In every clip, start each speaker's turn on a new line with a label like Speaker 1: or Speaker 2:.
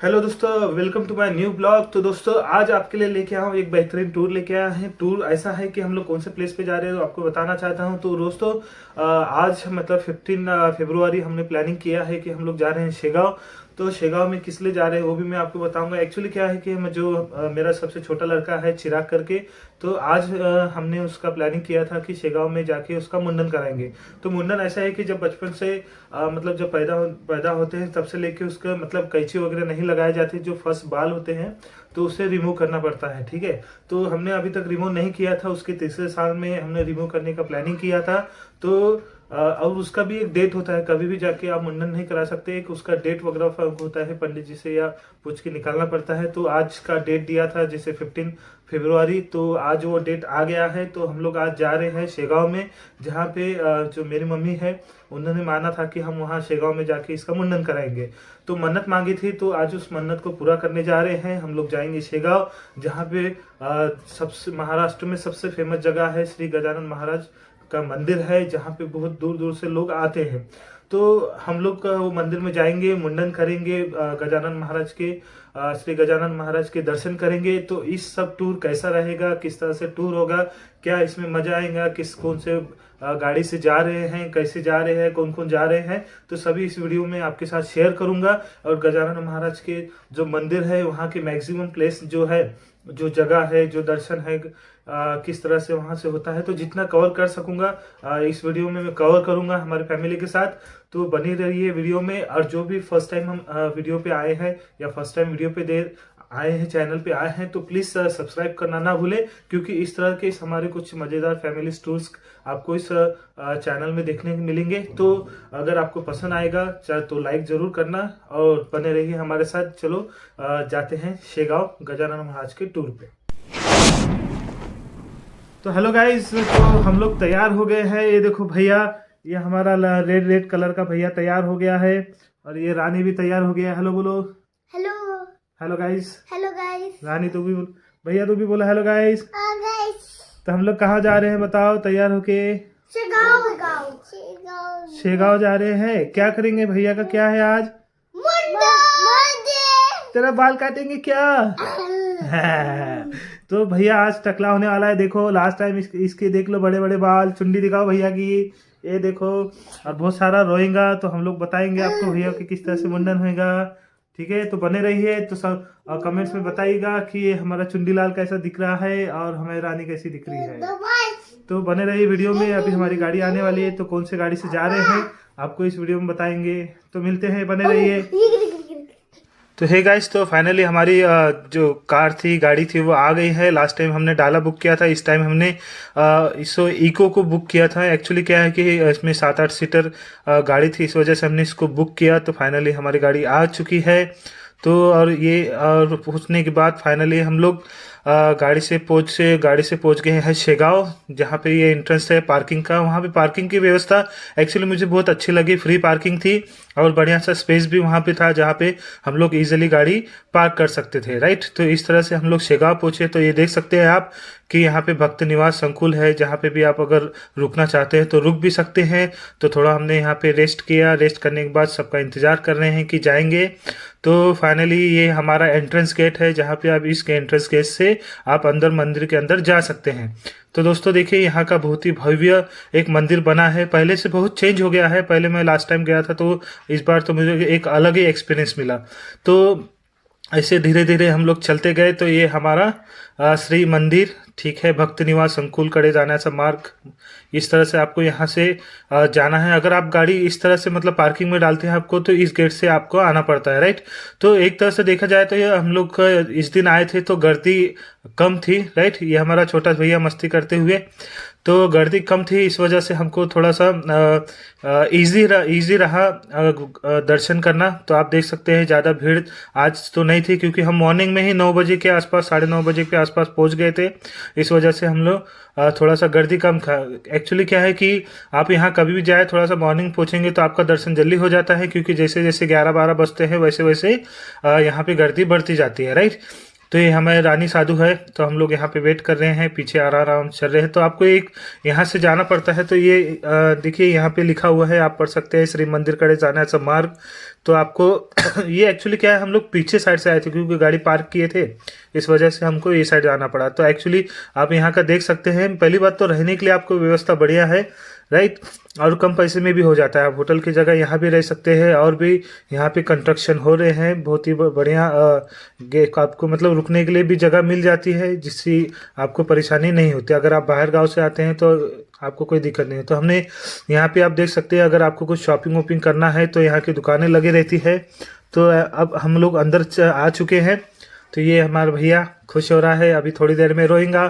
Speaker 1: Hello दोस्तों, welcome to my new blog. तो दोस्तों आज आपके लिए लेके आया हूँ एक बेहतरीन टूर लेके आया है। टूर ऐसा है कि हम लोग कौन से प्लेस पे जा रहे हैं तो आपको बताना चाहता हूँ। तो दोस्तों आज मतलब 15 फरवरी हमने प्लानिंग किया है कि हम लोग जा रहे हैं शेगांव। तो शेगांव में किस लिए जा रहे हैं वो भी मैं आपको बताऊंगा। एक्चुअली क्या है कि मेरा सबसे छोटा लड़का है चिराग करके, तो आज हमने उसका प्लानिंग किया था कि शेगांव में जाके उसका मुंडन कराएंगे। तो मुंडन ऐसा है कि जब बचपन से मतलब जब पैदा होते हैं तब से लेके उसका मतलब कैंची वगैरह नहीं लगाए जाते, जो फर्स्ट बाल होते हैं तो उसे रिमूव करना पड़ता है। ठीक है, तो हमने अभी तक रिमूव नहीं किया था, उसके तीसरे साल में हमने रिमूव करने का प्लानिंग किया था। तो और उसका भी एक डेट होता है, कभी भी जाके आप मुंडन नहीं करा सकते, एक उसका डेट वगैरह होता है, पंडित जी से या पूछ के निकालना पड़ता है। तो आज का डेट दिया था जैसे 15 फरवरी, तो आज वो डेट आ गया है। तो हम लोग आज जा रहे हैं शेगांव में, जहाँ पे जो मेरी मम्मी है उन्होंने माना था कि हम वहाँ शेगांव में जाके इसका मुंडन कराएंगे। तो मन्नत मांगी थी, तो आज उस मन्नत को पूरा करने जा रहे हैं। हम लोग जाएंगे शेगांव, जहाँ पे सबसे महाराष्ट्र में सबसे फेमस जगह है, श्री गजानन महाराज का मंदिर है, जहाँ पे बहुत दूर दूर से लोग आते हैं। तो हम लोग का वो मंदिर में जाएंगे, मुंडन करेंगे, गजानन महाराज के श्री गजानन महाराज के दर्शन करेंगे। तो इस सब टूर कैसा रहेगा, किस तरह से टूर होगा, क्या इसमें मजा आएगा, कौन से गाड़ी से जा रहे हैं, कैसे जा रहे हैं, कौन कौन जा रहे हैं, तो सभी इस वीडियो में आपके साथ शेयर करूंगा। और गजानन महाराज के जो मंदिर है वहाँ के मैक्सिमम प्लेस जो है, जो जगह है, जो दर्शन है, किस तरह से वहां से होता है, तो जितना कवर कर सकूंगा इस वीडियो में मैं कवर करूंगा हमारे फैमिली के साथ। तो बनी रहिए वीडियो में। और जो भी फर्स्ट टाइम हम वीडियो पे आए हैं या फर्स्ट टाइम वीडियो पे देर आए हैं, चैनल पे आए हैं, तो प्लीज सब्सक्राइब करना ना भूले, क्योंकि इस तरह के हमारे कुछ मजेदार फैमिली टूर्स आपको इस चैनल में देखने को मिलेंगे। तो अगर आपको पसंद आएगा तो लाइक जरूर करना और बने रहिए हमारे साथ। चलो जाते हैं शेगांव गजानन महाराज के टूर पे। तो हेलो गाइस, तो हम लोग तैयार हो गए हैं। ये देखो भैया, ये हमारा रेड रेड कलर का भैया तैयार हो गया है, और ये रानी भी तैयार हो गया है। हेलो बोलो।
Speaker 2: Hello
Speaker 1: hello guys.
Speaker 2: Hello guys.
Speaker 1: Rani तू भी बोल, भैया तू भी बोला हेलो गाइस।
Speaker 2: गाइस,
Speaker 1: तो हम लोग कहाँ जा रहे हैं बताओ तैयार होके?
Speaker 2: शेगांव शेगांव
Speaker 1: शेगांव जा रहे हैं। क्या करेंगे, भैया का क्या है आज? तेरा बाल काटेंगे क्या? तो भैया आज टकला होने वाला है। देखो लास्ट टाइम इसके देख लो, बड़े बड़े बाल, चुंडी दिखाओ भैया की, ये देखो। और बहुत सारा रोएगा, तो हम लोग बताएंगे आपको भैया कि किस तरह से मुंडन होएगा। ठीक है, तो बने रहिए। तो सब कमेंट्स में बताइएगा कि ये हमारा चुंडीलाल कैसा दिख रहा है और हमारी रानी कैसी दिख रही है। तो बने रहिए वीडियो में। अभी हमारी गाड़ी आने वाली है, तो कौन से गाड़ी से जा रहे हैं आपको इस वीडियो में बताएंगे। तो मिलते हैं, बने रहिए। तो हे गाइस, तो फाइनली हमारी जो कार थी, गाड़ी थी, वो आ गई है। लास्ट टाइम हमने डाला बुक किया था, इस टाइम हमने इसो इको को बुक किया था। एक्चुअली क्या है कि इसमें 7-8 सीटर गाड़ी थी, इस वजह से हमने इसको बुक किया। तो फाइनली हमारी गाड़ी आ चुकी है। तो और ये और पहुंचने के बाद फाइनली हम लोग गाड़ी से पहुंच गए हैं शेगांव, जहाँ पे ये एंट्रेंस है पार्किंग का। वहाँ पे पार्किंग की व्यवस्था एक्चुअली मुझे बहुत अच्छी लगी, फ्री पार्किंग थी और बढ़िया सा स्पेस भी वहाँ पे था, जहाँ पे हम लोग इजीली गाड़ी पार्क कर सकते थे। राइट, तो इस तरह से हम लोग शेगांव पहुंचे। तो ये देख सकते हैं आप कि यहाँ पे भक्त निवास संकुल है, जहाँ पे भी आप अगर रुकना चाहते हैं तो रुक भी सकते हैं। तो थोड़ा हमने यहाँ पे रेस्ट किया, रेस्ट करने के बाद सबका इंतजार कर रहे हैं कि जाएंगे। तो फाइनली ये हमारा एंट्रेंस गेट है, जहाँ पे आप इसके एंट्रेंस गेट से आप अंदर मंदिर के अंदर जा सकते हैं। तो दोस्तों देखिए, यहाँ का बहुत ही भव्य एक मंदिर बना है, पहले से बहुत चेंज हो गया है। पहले मैं लास्ट टाइम गया था, तो इस बार तो मुझे एक अलग ही एक्सपीरियंस मिला। तो ऐसे धीरे धीरे हम लोग चलते गए। तो ये हमारा श्री मंदिर, ठीक है, भक्त निवास संकुल कडे जाण्याचा मार्ग। इस तरह से आपको यहाँ से जाना है। अगर आप गाड़ी इस तरह से मतलब पार्किंग में डालते हैं आपको, तो इस गेट से आपको आना पड़ता है। राइट, तो एक तरह से देखा जाए तो ये हम लोग इस दिन आए थे तो गर्दी कम थी। राइट, ये हमारा छोटा भैया मस्ती करते हुए, तो गर्दी कम थी, इस वजह से हमको थोड़ा सा इजी रहा दर्शन करना। तो आप देख सकते हैं ज़्यादा भीड़ आज तो नहीं थी, क्योंकि हम मॉर्निंग में ही 9 बजे के आसपास, 9:30 बजे के आसपास पहुंच गए थे। इस वजह से हम लोग थोड़ा सा गर्दी कम था। एक्चुअली क्या है कि आप यहाँ कभी भी जाए, थोड़ा सा मॉर्निंग पहुँचेंगे तो आपका दर्शन जल्दी हो जाता है, क्योंकि जैसे जैसे 11-12 बजते हैं वैसे वैसे यहाँ पे गर्दी बढ़ती जाती है। राइट, तो ये हमारे रानी साधु है, तो हम लोग यहाँ पे वेट कर रहे हैं, पीछे आराम चल रहे हैं। तो आपको एक यहाँ से जाना पड़ता है, तो ये देखिए यहाँ पे लिखा हुआ है, आप पढ़ सकते हैं, श्री मंदिर कड़े जाना मार्ग। तो आपको ये एक्चुअली क्या है, हम लोग पीछे साइड से आए थे क्योंकि गाड़ी पार्क किए थे, इस वजह से हमको ये साइड जाना पड़ा। तो एक्चुअली आप यहाँ का देख सकते हैं, पहली बात तो रहने के लिए आपको व्यवस्था बढ़िया है, राइट, और कम पैसे में भी हो जाता है। आप होटल की जगह यहाँ भी रह सकते हैं, और भी यहाँ पे कंस्ट्रक्शन हो रहे हैं, बहुत ही बढ़िया। आपको मतलब रुकने के लिए भी जगह मिल जाती है, जिससे आपको परेशानी नहीं होती। अगर आप बाहर गांव से आते हैं तो आपको कोई दिक्कत नहीं है। तो हमने यहाँ पे आप देख सकते हैं, अगर आपको कुछ शॉपिंग वॉपिंग करना है तो यहाँ की दुकानें लगी रहती है। तो अब हम लोग अंदर आ चुके हैं। तो ये हमारा भैया खुश हो रहा है, अभी थोड़ी देर में रोएगा,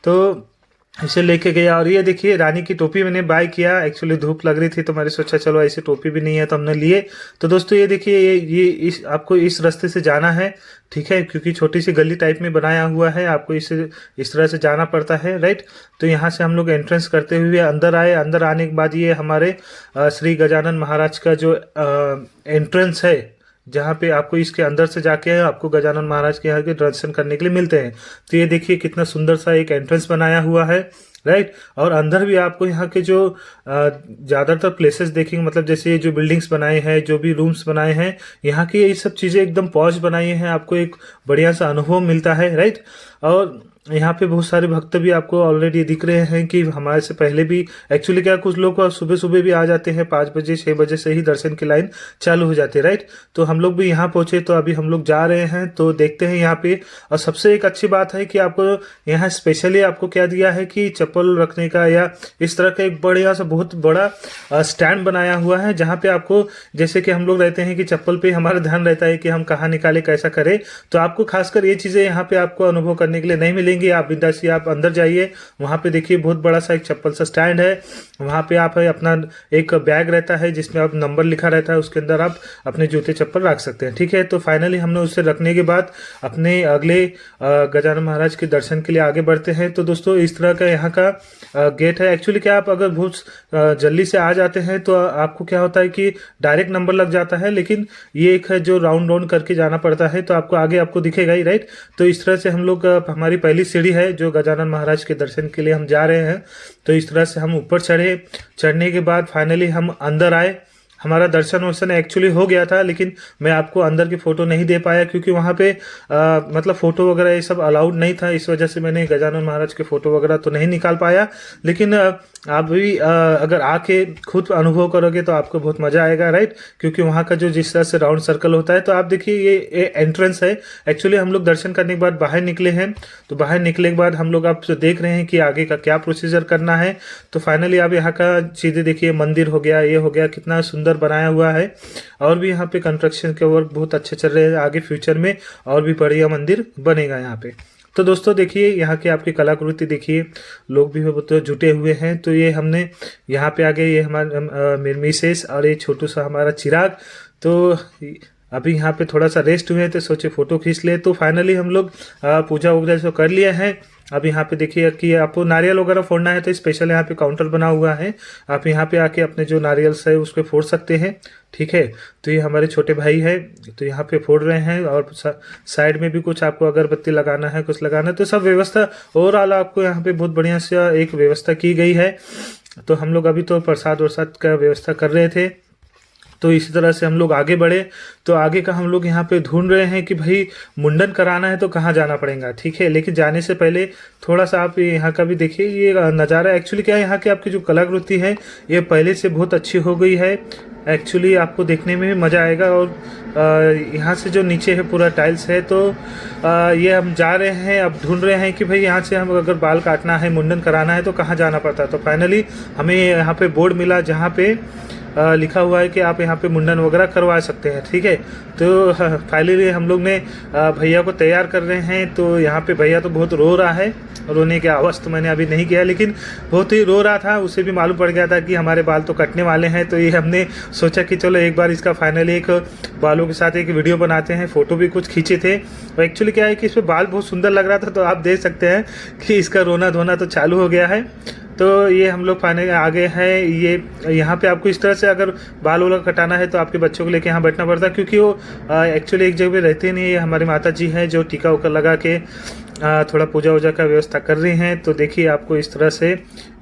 Speaker 1: तो इसे लेके गया। और ये देखिए रानी की टोपी मैंने बाय किया, एक्चुअली धूप लग रही थी तो मैंने सोचा चलो ऐसी टोपी भी नहीं है तो हमने लिए। तो दोस्तों ये देखिए, ये आपको इस रास्ते से जाना है, ठीक है, क्योंकि छोटी सी गली टाइप में बनाया हुआ है, आपको इस तरह से जाना पड़ता है, राइट। तो यहाँ से हम लोग एंट्रेंस करते हुए अंदर आए। अंदर आने के बाद ये हमारे श्री गजानन महाराज का जो एंट्रेंस है, जहाँ पे आपको इसके अंदर से जाके आपको गजानन महाराज के यहाँ के दर्शन करने के लिए मिलते हैं। तो ये देखिए कितना सुंदर सा एक एंट्रेंस बनाया हुआ है, राइट। और अंदर भी आपको यहाँ के जो ज़्यादातर प्लेसेस देखेंगे, मतलब जैसे ये जो बिल्डिंग्स बनाए हैं, जो भी रूम्स बनाए हैं, यहाँ की ये सब चीज़ें एकदम पॉश बनाई हैं, आपको एक बढ़िया सा अनुभव मिलता है, राइट। और यहाँ पे बहुत सारे भक्त भी आपको ऑलरेडी दिख रहे हैं कि हमारे से पहले भी। एक्चुअली क्या, कुछ लोग सुबह सुबह भी आ जाते हैं, 5 बजे 6 बजे से ही दर्शन की लाइन चालू हो जाती है, राइट। तो हम लोग भी यहाँ पहुंचे, तो अभी हम लोग जा रहे हैं, तो देखते हैं यहाँ पे। और सबसे एक अच्छी बात है कि आपको यहाँ स्पेशली आपको क्या दिया है कि चप्पल रखने का या इस तरह का एक बढ़िया सा बहुत बड़ा स्टैंड बनाया हुआ है, जहाँ पे आपको, जैसे कि हम लोग रहते हैं कि चप्पल पे हमारा ध्यान रहता है कि हम कहाँ निकाले कैसा करें, तो आपको खासकर ये चीज़ें यहाँ पे आपको अनुभव करने के लिए नहीं मिलेंगी। आप बिंदासी आप अंदर जाइए, वहाँ पे देखिए बहुत बड़ा सा एक चप्पल सा स्टैंड है, वहाँ पे आप अपना एक बैग रहता है जिसमें आप नंबर लिखा रहता है, उसके अंदर आप अपने जूते चप्पल रख सकते हैं, ठीक है। तो फाइनली हमने उसे रखने के बाद अपने अगले गजानन महाराज के दर्शन के लिए आगे बढ़ते हैं। तो दोस्तों इस तरह का यहाँ का गेट है। एक्चुअली क्या, आप अगर बहुत जल्दी से आ जाते हैं तो आपको क्या होता है कि डायरेक्ट नंबर लग जाता है, लेकिन ये एक है जो राउंड राउंड करके जाना पड़ता है, तो आपको आगे आपको दिखेगा ही, राइट। तो इस तरह से हम लोग, हमारी पहली सीढ़ी है जो गजानन महाराज के दर्शन के लिए हम जा रहे हैं। तो इस तरह से हम ऊपर चढ़ने के बाद फाइनली हम अंदर आए। हमारा दर्शन वर्शन एक्चुअली हो गया था, लेकिन मैं आपको अंदर की फ़ोटो नहीं दे पाया क्योंकि वहाँ पे मतलब फ़ोटो वगैरह ये सब अलाउड नहीं था, इस वजह से मैंने गजानन महाराज के फ़ोटो वगैरह तो नहीं निकाल पाया। लेकिन आप भी अगर आके खुद अनुभव करोगे तो आपको बहुत मज़ा आएगा, राइट, क्योंकि वहाँ का जो जिस तरह से राउंड सर्कल होता है। तो आप देखिए ये एंट्रेंस है। एक्चुअली हम लोग दर्शन करने के बाद बाहर निकले हैं, तो बाहर निकले के बाद हम लोग आप देख रहे हैं कि आगे का क्या प्रोसीजर करना है। तो फाइनली आप यहाँ का चीज़ें देखिए, मंदिर हो गया, ये हो गया, कितना सुंदर बनाया हुआ है। और भी यहाँ पे कंस्ट्रक्शन के वर्क बहुत अच्छे चल रहे हैं, आगे फ्यूचर में और भी बढ़िया मंदिर बनेगा यहाँ पे। तो दोस्तों देखिए यहाँ की आपकी कलाकृति देखिए, लोग भी बहुत जुटे हुए हैं। तो ये हमने यहाँ पे आगे ये हमारा मेरे मिसेस और ये छोटू सा हमारा चिराग, तो अभी यहाँ पे थोड़ा सा रेस्ट हुए तो सोचे फ़ोटो खींच ले। तो फाइनली हम लोग पूजा वगैरह जो कर लिए हैं। अब यहाँ पे देखिए कि आपको नारियल वगैरह फोड़ना है तो स्पेशल यहाँ पे काउंटर बना हुआ है, आप यहाँ पे आके अपने जो नारियल्स है उसको फोड़ सकते हैं, ठीक है। तो ये हमारे छोटे भाई है, तो यहाँ पे फोड़ रहे हैं। और साइड में भी कुछ आपको अगरबत्ती लगाना है, कुछ लगाना है, तो सब व्यवस्था ओवरऑल आपको यहाँ पे बहुत बढ़िया से एक व्यवस्था की गई है। तो हम लोग अभी तो प्रसाद वरसाद का व्यवस्था कर रहे थे। तो इसी तरह से हम लोग आगे बढ़े। तो आगे का हम लोग यहाँ पे ढूंढ रहे हैं कि भाई मुंडन कराना है तो कहाँ जाना पड़ेगा, ठीक है। लेकिन जाने से पहले थोड़ा सा आप यहाँ का भी देखिए, ये नज़ारा एक्चुअली क्या है, यहाँ की आपकी जो कलाकृति है ये पहले से बहुत अच्छी हो गई है। एक्चुअली आपको देखने में भी मज़ा आएगा। और यहाँ से जो नीचे है पूरा टाइल्स है, तो ये हम जा रहे हैं, अब ढूंढ रहे हैं कि भाई यहाँ से हम अगर बाल काटना है, मुंडन कराना है तो कहाँ जाना पड़ता है। तो फाइनली हमें यहाँ पे बोर्ड मिला जहाँ पे लिखा हुआ है कि आप यहाँ पे मुंडन वगैरह करवा सकते हैं, ठीक है। तो फाइनली हम लोग ने भैया को तैयार कर रहे हैं। तो यहाँ पे भैया तो बहुत रो रहा है, रोने की आवाज़ तो मैंने अभी नहीं किया, लेकिन बहुत ही रो रहा था। उसे भी मालूम पड़ गया था कि हमारे बाल तो कटने वाले हैं। तो ये हमने सोचा कि चलो एक बार इसका फाइनली एक बालों के साथ एक वीडियो बनाते हैं, फ़ोटो भी कुछ खींचे थे। और एक्चुअली क्या है कि इस पर बाल बहुत सुंदर लग रहा था, तो आप देख सकते हैं कि इसका रोना धोना तो चालू हो गया है। तो ये हम लोग पाने आगे हैं। ये यहाँ पे आपको इस तरह से अगर बाल वाल कटाना है तो आपके बच्चों को लेके यहाँ बैठना पड़ता है, क्योंकि वो एक्चुअली एक जगह पे रहते नहीं है। ये हमारी माता जी हैं जो टीका उका लगा के थोड़ा पूजा वूजा का व्यवस्था कर रही हैं। तो देखिए आपको इस तरह से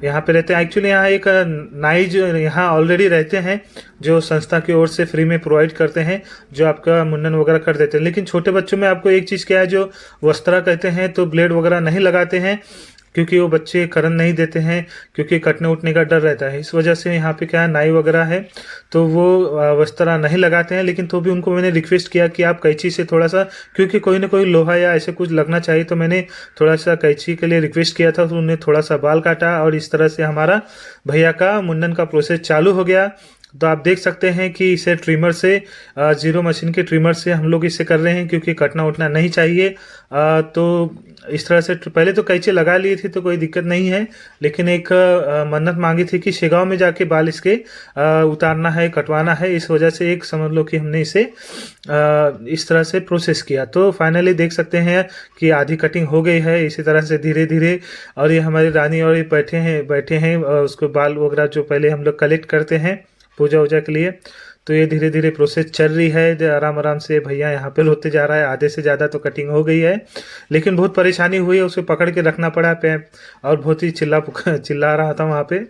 Speaker 1: यहाँ पे रहते हैं। एक्चुअली यहाँ एक नाई जो यहाँ ऑलरेडी रहते हैं, जो संस्था की ओर से फ्री में प्रोवाइड करते हैं, जो आपका मुंडन वगैरह कर देते हैं। लेकिन छोटे बच्चों में आपको एक चीज़ क्या है, जो वस्त्रा कहते हैं, तो ब्लेड वगैरह नहीं लगाते हैं, क्योंकि वो बच्चे करन नहीं देते हैं, क्योंकि कटने उठने का डर रहता है। इस वजह से यहाँ पे क्या है, नाई वगैरह है तो वो वस्त्रा नहीं लगाते हैं। लेकिन तो भी उनको मैंने रिक्वेस्ट किया कि आप कैंची से थोड़ा सा, क्योंकि कोई ना कोई लोहा या ऐसे कुछ लगना चाहिए, तो मैंने थोड़ा सा कैंची के लिए रिक्वेस्ट किया था। तो उन्होंने थोड़ा सा बाल काटा और इस तरह से हमारा भैया का मुंडन का प्रोसेस चालू हो गया। तो आप देख सकते हैं कि इसे ट्रिमर से, जीरो मशीन के ट्रिमर से हम लोग इसे कर रहे हैं, क्योंकि कटना उठना नहीं चाहिए। तो इस तरह से पहले तो कैंची लगा ली थी तो कोई दिक्कत नहीं है, लेकिन एक मन्नत मांगी थी कि शेगांव में जाके बाल इसके उतारना है, कटवाना है। इस वजह से एक समझ लो कि हमने इसे इस तरह से प्रोसेस किया। तो फाइनली देख सकते हैं कि आधी कटिंग हो गई है इसी तरह से धीरे धीरे। और ये हमारी रानी और ये बैठे हैं उसको बाल वगैरह जो पहले हम लोग कलेक्ट करते हैं पूजा वूजा के लिए। तो ये धीरे धीरे प्रोसेस चल रही है, आराम आराम से भैया यहाँ पे होते जा रहा है। आधे से ज़्यादा तो कटिंग हो गई है, लेकिन बहुत परेशानी हुई है, उसे पकड़ के रखना पड़ा पे, और बहुत ही चिल्ला रहा था वहाँ पे।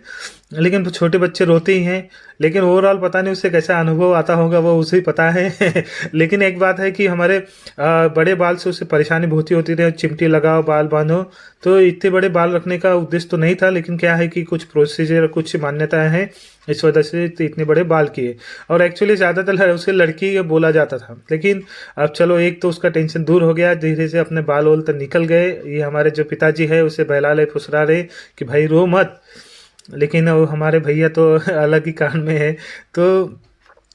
Speaker 1: लेकिन छोटे बच्चे रोते ही हैं, लेकिन ओवरऑल पता नहीं उससे कैसा अनुभव आता होगा, वो उसे ही पता है। लेकिन एक बात है कि हमारे बड़े बाल से उससे परेशानी बहुत ही होती थी, चिमटी लगाओ, बाल बांधो। तो इतने बड़े बाल रखने का उद्देश्य तो नहीं था, लेकिन क्या है कि कुछ प्रोसीजर, कुछ मान्यताएं हैं, इस वजह से इतने बड़े बाल किए। और एक्चुअली ज़्यादातर उसे लड़की बोला जाता था, लेकिन अब चलो एक तो उसका टेंशन दूर हो गया, धीरे से अपने बाल वोल तक निकल गए। ये हमारे जो पिताजी है उसे बहला रहे, फुसरा रहे कि भाई रो मत, लेकिन वो हमारे भैया तो अलग ही काम में है। तो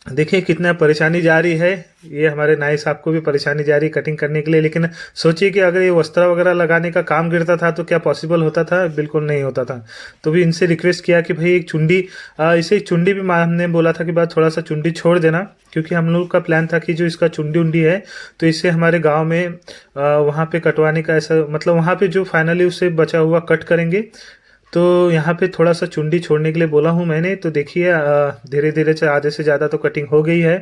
Speaker 1: देखिए कितना परेशानी जा रही है। ये हमारे नाई साहब को भी परेशानी जा रही कटिंग करने के लिए। लेकिन सोचिए कि अगर ये वस्त्रा वगैरह लगाने का काम गिरता था तो क्या पॉसिबल होता था? बिल्कुल नहीं होता था। तो भी इनसे रिक्वेस्ट किया कि भाई एक चुंडी, इसे एक चुंडी भी हमने बोला था कि बात थोड़ा सा चुंडी छोड़ देना, क्योंकि हम लोग का प्लान था कि जो इसका चुंडी उंडी है तो इससे हमारे गाँव में वहाँ पे कटवाने का, ऐसा मतलब वहाँ पे जो फाइनली उससे बचा हुआ कट करेंगे। तो यहाँ पे थोड़ा सा चुंडी छोड़ने के लिए बोला हूँ मैंने। तो देखिए धीरे धीरे से आधे से ज़्यादा तो कटिंग हो गई है,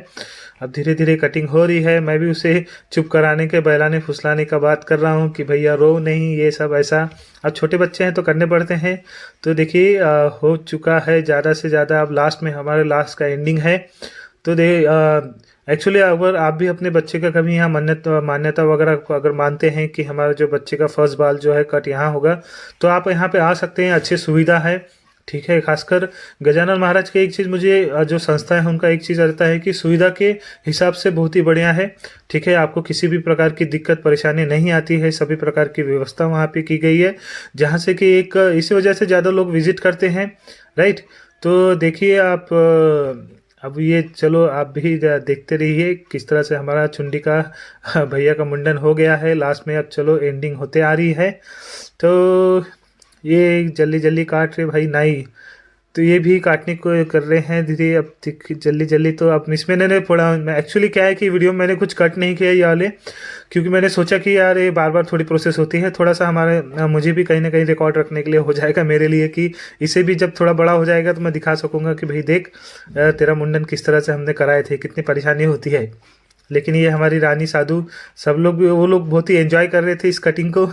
Speaker 1: अब धीरे धीरे कटिंग हो रही है। मैं भी उसे चुप कराने के, बहलाने फुसलाने का बात कर रहा हूँ कि भैया रो नहीं, ये सब ऐसा। अब छोटे बच्चे हैं तो करने पड़ते हैं। तो देखिए हो चुका है ज़्यादा से ज़्यादा। अब लास्ट में हमारे लास्ट का एंडिंग है। तो एक्चुअली अगर आप भी अपने बच्चे का कभी यहाँ मान्यता वगैरह को अगर मानते हैं कि हमारा जो बच्चे का फर्स्ट बाल जो है कट यहाँ होगा, तो आप यहाँ पे आ सकते हैं, अच्छी सुविधा है, ठीक है। खासकर गजानन महाराज की एक चीज़ मुझे, जो संस्था है उनका एक चीज़ रहता है कि सुविधा के हिसाब से बहुत ही बढ़िया है, ठीक है। आपको किसी भी प्रकार की दिक्कत परेशानी नहीं आती है, सभी प्रकार की व्यवस्था वहाँ पे की गई है, जहाँ से कि एक इसी वजह से ज़्यादा लोग विजिट करते हैं, राइट। तो देखिए आप अब ये चलो आप भी देखते रहिए किस तरह से हमारा चुंडी का भैया का मुंडन हो गया है लास्ट में। अब चलो एंडिंग होते आ रही है। तो ये जल्दी जल्दी काट रहे भाई नाई, तो ये भी काटने को कर रहे हैं धीरे, अब जल्दी जल्दी। तो अब इसमें मैंने थोड़ा, मैं एक्चुअली क्या है कि वीडियो में मैंने कुछ कट नहीं किया ये वाले, क्योंकि मैंने सोचा कि यार ये बार बार थोड़ी प्रोसेस होती है, थोड़ा सा हमारे मुझे भी कहीं ना कहीं रिकॉर्ड रखने के लिए हो जाएगा मेरे लिए, कि इसे भी जब थोड़ा बड़ा हो जाएगा तो मैं दिखा सकूँगा कि भाई देख तेरा मुंडन किस तरह से हमने कराए थे, कितनी परेशानी होती है। लेकिन ये हमारी रानी साधु सब लोग, वो लोग बहुत ही एंजॉय कर रहे थे इस कटिंग को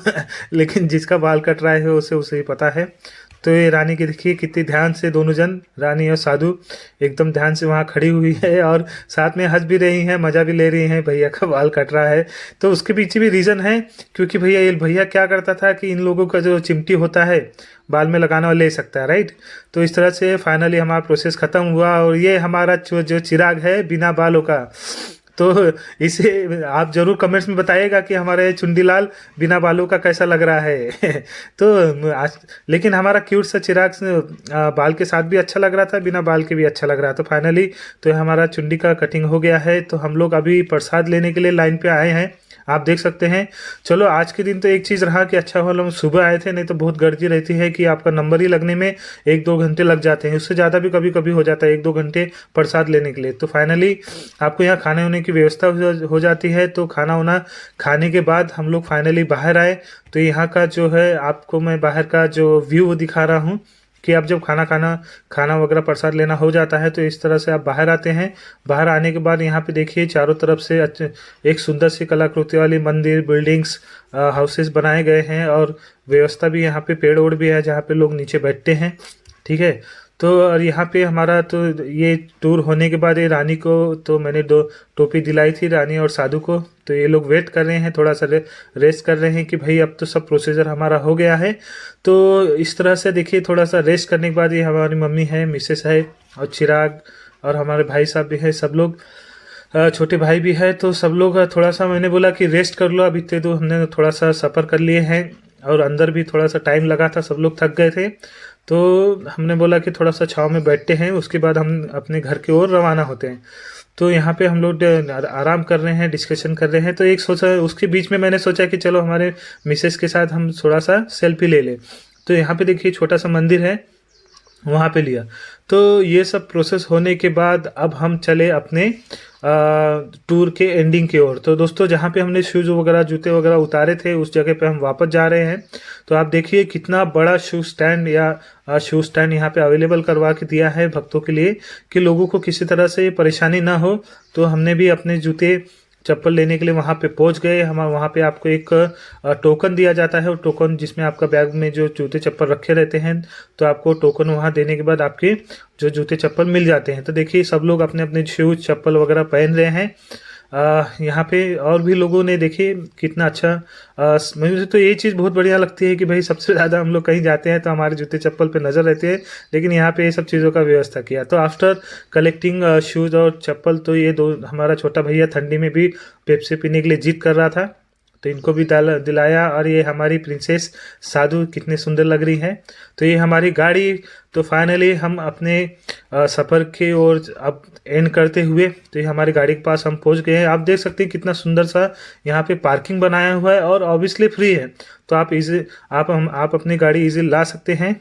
Speaker 1: लेकिन जिसका बाल कट रहा है उसे ही पता है। तो ये रानी की देखिए कितनी ध्यान से, दोनों जन रानी और साधु एकदम ध्यान से वहाँ खड़ी हुई है, और साथ में हंस भी रही हैं, मज़ा भी ले रही हैं, भैया का बाल कट रहा है। तो उसके पीछे भी रीज़न है, क्योंकि भैया क्या करता था कि इन लोगों का जो चिमटी होता है बाल में लगाना ले सकता है, राइट। तो इस तरह से फाइनली हमारा प्रोसेस ख़त्म हुआ। और ये हमारा जो चिराग है बिना बालों का, तो इसे आप जरूर कमेंट्स में बताइएगा कि हमारे चुंडीलाल बिना बालों का कैसा लग रहा है तो आज, लेकिन हमारा क्यूट सा चिराग बाल के साथ भी अच्छा लग रहा था, बिना बाल के भी अच्छा लग रहा था। फाइनली तो हमारा चुंडी का कटिंग हो गया है। तो हम लोग अभी प्रसाद लेने के लिए लाइन पे आए हैं, आप देख सकते हैं। चलो आज के दिन तो एक चीज़ रहा कि अच्छा हुआ हम सुबह आए थे, नहीं तो बहुत गर्दी रहती है कि आपका नंबर ही लगने में 1-2 घंटे लग जाते हैं, उससे ज़्यादा भी कभी कभी हो जाता है 1-2 घंटे प्रसाद लेने के लिए। तो फाइनली आपको यहाँ खाने होने की व्यवस्था हो जाती है। तो खाना वाना खाने के बाद हम लोग फाइनली बाहर आए। तो यहाँ का जो है आपको मैं बाहर का जो व्यू दिखा रहा हूँ, कि आप जब खाना वगैरह प्रसाद लेना हो जाता है तो इस तरह से आप बाहर आते हैं। बाहर आने के बाद यहाँ पे देखिए चारों तरफ से एक सुंदर सी कलाकृति वाली मंदिर, बिल्डिंग्स, हाउसेस बनाए गए हैं और व्यवस्था भी यहाँ पे पेड़ ओड़ भी है जहाँ पे लोग नीचे बैठते हैं। ठीक है, तो और यहाँ पे हमारा तो ये टूर होने के बाद ये रानी को तो मैंने 2 टोपी दिलाई थी, रानी और साधु को। तो ये लोग वेट कर रहे हैं, थोड़ा सा रेस्ट कर रहे हैं कि भाई अब तो सब प्रोसीजर हमारा हो गया है। तो इस तरह से देखिए थोड़ा सा रेस्ट करने के बाद ये हमारी मम्मी है, मिसेस है और चिराग और हमारे भाई साहब भी है, सब लोग, छोटे भाई भी है। तो सब लोग थोड़ा सा मैंने बोला कि रेस्ट कर लो, अभी तो हमने थोड़ा सा सफ़र कर लिए हैं और अंदर भी थोड़ा सा टाइम लगा था, सब लोग थक गए थे। तो हमने बोला कि थोड़ा सा छाँव में बैठते हैं, उसके बाद हम अपने घर की ओर रवाना होते हैं। तो यहाँ पे हम लोग आराम कर रहे हैं, डिस्कशन कर रहे हैं। तो एक सोचा, उसके बीच में मैंने सोचा कि चलो हमारे मिसेस के साथ हम थोड़ा सा सेल्फी ले लें। तो यहाँ पे देखिए छोटा सा मंदिर है, वहाँ पे लिया। तो ये सब प्रोसेस होने के बाद अब हम चले अपने टूर के एंडिंग की ओर। तो दोस्तों जहाँ पे हमने शूज़ वगैरह, जूते वगैरह उतारे थे, उस जगह पे हम वापस जा रहे हैं। तो आप देखिए कितना बड़ा शू स्टैंड यहाँ पे अवेलेबल करवा के दिया है भक्तों के लिए कि लोगों को किसी तरह से परेशानी ना हो। तो हमने भी अपने जूते चप्पल लेने के लिए वहाँ पे पहुँच गए। हम वहाँ पे आपको एक टोकन दिया जाता है, और टोकन जिसमें आपका बैग में जो जूते चप्पल रखे रहते हैं, तो आपको टोकन वहाँ देने के बाद आपके जो जूते चप्पल मिल जाते हैं। तो देखिए सब लोग अपने अपने शूज चप्पल वगैरह पहन रहे हैं। यहाँ पे और भी लोगों ने देखिए कितना अच्छा, मुझे तो ये चीज़ बहुत बढ़िया लगती है कि भाई सबसे ज़्यादा हम लोग कहीं जाते हैं तो हमारे जूते चप्पल पे नज़र रहती है, लेकिन यहाँ पे ये सब चीज़ों का व्यवस्था किया। तो आफ्टर कलेक्टिंग शूज़ और चप्पल, तो ये हमारा छोटा भैया ठंडी में भी पेप्सी पीने के लिए जिद कर रहा था, तो इनको भी दिलाया। और ये हमारी प्रिंसेस साधु कितनी सुंदर लग रही है। तो ये हमारी गाड़ी, तो फाइनली हम अपने सफ़र की ओर अब एंड करते हुए, तो ये हमारी गाड़ी के पास हम पहुंच गए हैं। आप देख सकते हैं कितना सुंदर सा यहाँ पे पार्किंग बनाया हुआ है और ऑब्वियसली फ्री है। तो आप अपनी गाड़ी इजीली ला सकते हैं।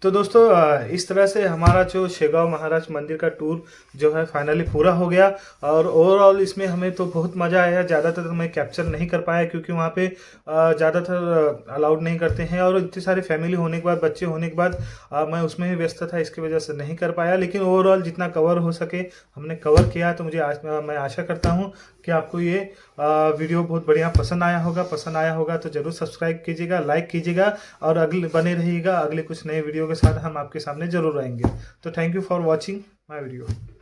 Speaker 1: तो दोस्तों इस तरह से हमारा जो शेगांव महाराज मंदिर का टूर जो है फाइनली पूरा हो गया। और ओवरऑल इसमें हमें तो बहुत मज़ा आया। ज़्यादातर तो मैं कैप्चर नहीं कर पाया क्योंकि वहाँ पे ज़्यादातर अलाउड नहीं करते हैं, और इतनी सारी फैमिली होने के बाद, बच्चे होने के बाद मैं उसमें ही व्यस्त था, इसकी वजह से नहीं कर पाया। लेकिन ओवरऑल जितना कवर हो सके हमने कवर किया। तो मैं आशा करता हूँ कि आपको ये वीडियो बहुत बढ़िया पसंद आया होगा। तो ज़रूर सब्सक्राइब कीजिएगा, लाइक कीजिएगा और अगले बने रहिएगा। अगले कुछ नए वीडियो के साथ हम आपके सामने ज़रूर आएंगे। तो thank you for watching my video.